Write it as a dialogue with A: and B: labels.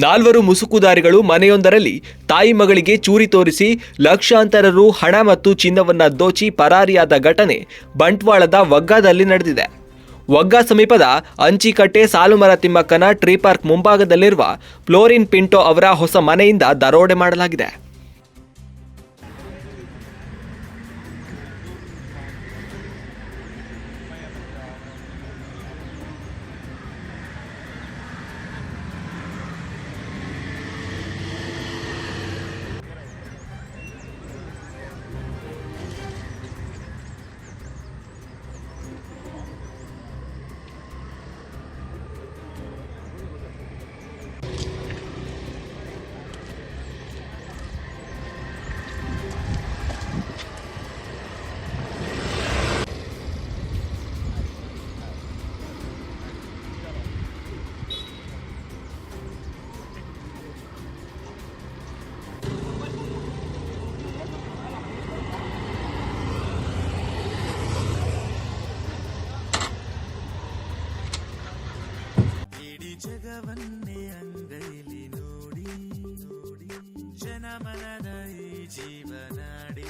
A: 4 ಮುಸುಕುದಾರಿಗಳು ಮನೆಯೊಂದರಲ್ಲಿ ತಾಯಿ ಮಗಳಿಗೆ ಚೂರಿ ತೋರಿಸಿ ಲಕ್ಷಾಂತರ ರು ಹಣ ಮತ್ತು ಚಿನ್ನವನ್ನ ದೋಚಿ ಪರಾರಿಯಾದ ಘಟನೆ ಬಂಟ್ವಾಳದ ವಗ್ಗಾದಲ್ಲಿ ನಡೆದಿದೆ. ವಗ್ಗಾ ಸಮೀಪದ ಅಂಚಿಕಟ್ಟೆ ಸಾಲುಮರ ತಿಮ್ಮಕ್ಕನ ಟ್ರೀ ಪಾರ್ಕ್ ಮುಂಭಾಗದಲ್ಲಿರುವ ಫ್ಲೋರಿನ್ ಪಿಂಟೋ ಅವರ ಹೊಸ ಮನೆಯಿಂದ ದರೋಡೆ ಮಾಡಲಾಗಿದೆ.
B: ಜಗವನ್ನೇ ಅಂಗೈಲಿ ನೋಡಿ ಜನಮನದ ಈ ಜೀವನಾಡಿ